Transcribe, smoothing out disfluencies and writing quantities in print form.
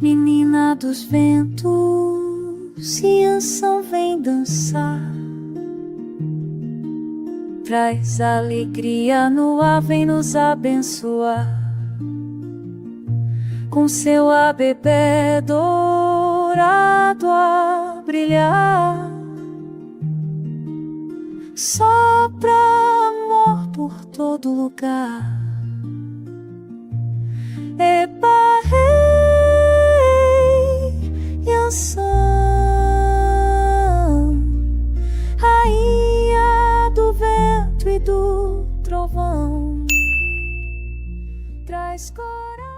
Menina dos ventos, Yansan vem dançar. Traz alegria no ar, vem nos abençoar. Com seu abebé dourado a brilhar, sopra amor por todo lugar. Eba, hey, Yansan, rainha do vento e do trovão, traz coragem.